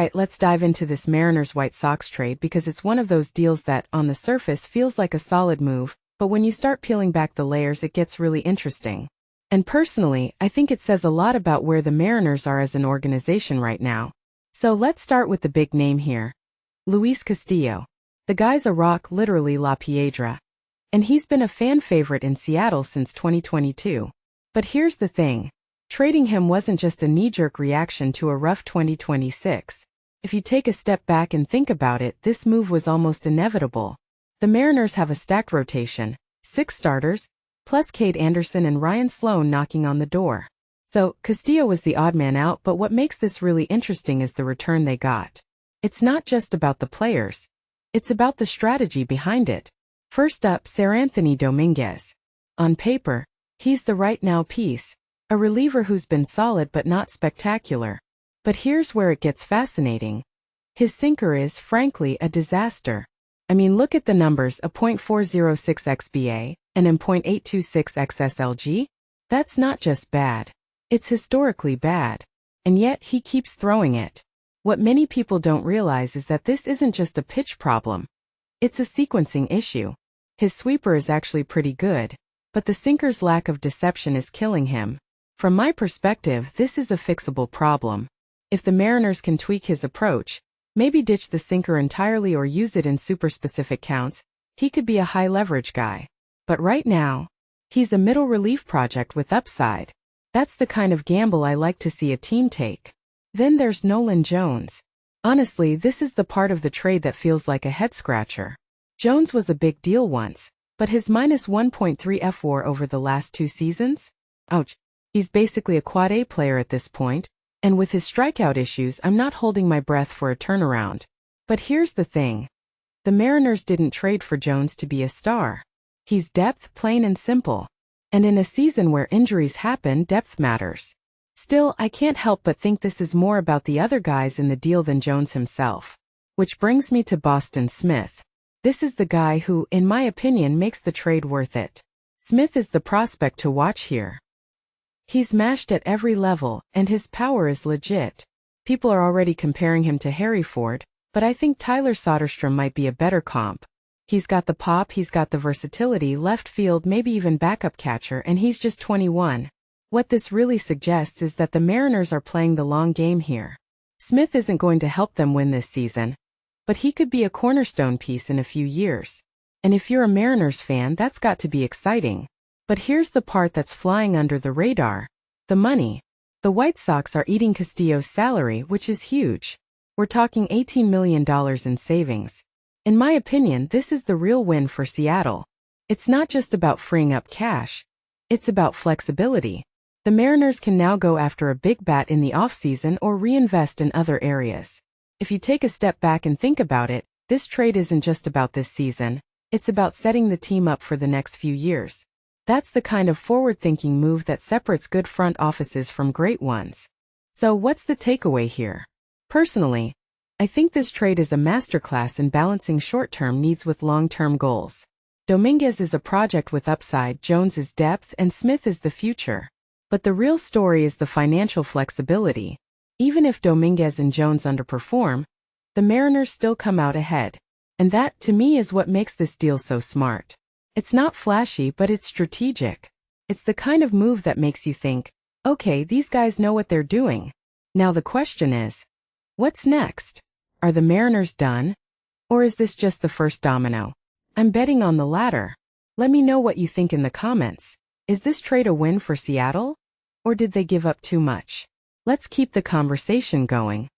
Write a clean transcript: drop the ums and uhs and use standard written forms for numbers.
Alright, let's dive into this Mariners White Sox trade because it's one of those deals that, on the surface, feels like a solid move, but when you start peeling back the layers it gets really interesting. And personally, I think it says a lot about where the Mariners are as an organization right now. So let's start with the big name here. Luis Castillo. The guy's a rock, literally La Piedra. And he's been a fan favorite in Seattle since 2022. But here's the thing. Trading him wasn't just a knee-jerk reaction to a rough 2026. If you take a step back and think about it, this move was almost inevitable. The Mariners have a stacked rotation, 6 starters, plus Cade Anderson and Ryan Sloan knocking on the door. So, Castillo was the odd man out, but what makes this really interesting is the return they got. It's not just about the players. It's about the strategy behind it. First up, Seranthony Dominguez. On paper, he's the right-now piece. A reliever who's been solid but not spectacular. But here's where it gets fascinating. His sinker is, frankly, a disaster. I mean, look at the numbers, a .406 xBA and a .826 xSLG. That's not just bad. It's historically bad. And yet, he keeps throwing it. What many people don't realize is that this isn't just a pitch problem. It's a sequencing issue. His sweeper is actually pretty good, but the sinker's lack of deception is killing him. From my perspective, this is a fixable problem. If the Mariners can tweak his approach, maybe ditch the sinker entirely or use it in super specific counts, he could be a high-leverage guy. But right now, he's a middle relief project with upside. That's the kind of gamble I like to see a team take. Then there's Nolan Jones. Honestly, this is the part of the trade that feels like a head-scratcher. Jones was a big deal once, but his minus 1.3 F4 over the last 2 seasons? Ouch. He's basically a quad A player at this point, and with his strikeout issues I'm not holding my breath for a turnaround. But here's the thing. The Mariners didn't trade for Jones to be a star. He's depth, plain and simple. And in a season where injuries happen, depth matters. Still, I can't help but think this is more about the other guys in the deal than Jones himself. Which brings me to Boston Smith. This is the guy who, in my opinion, makes the trade worth it. Smith is the prospect to watch here. He's mashed at every level, and his power is legit. People are already comparing him to Harry Ford, but I think Tyler Soderstrom might be a better comp. He's got the pop, he's got the versatility, left field, maybe even backup catcher, and he's just 21. What this really suggests is that the Mariners are playing the long game here. Smith isn't going to help them win this season, but he could be a cornerstone piece in a few years. And if you're a Mariners fan, that's got to be exciting. But here's the part that's flying under the radar. The money. The White Sox are eating Castillo's salary, which is huge. We're talking $18 million in savings. In my opinion, this is the real win for Seattle. It's not just about freeing up cash. It's about flexibility. The Mariners can now go after a big bat in the offseason or reinvest in other areas. If you take a step back and think about it, this trade isn't just about this season. It's about setting the team up for the next few years. That's the kind of forward-thinking move that separates good front offices from great ones. So what's the takeaway here? Personally, I think this trade is a masterclass in balancing short-term needs with long-term goals. Dominguez is a project with upside, Jones is depth, and Smith is the future. But the real story is the financial flexibility. Even if Dominguez and Jones underperform, the Mariners still come out ahead. And that, to me, is what makes this deal so smart. It's not flashy, but it's strategic. It's the kind of move that makes you think, okay, these guys know what they're doing. Now the question is, what's next? Are the Mariners done? Or is this just the first domino? I'm betting on the latter. Let me know what you think in the comments. Is this trade a win for Seattle? Or did they give up too much? Let's keep the conversation going.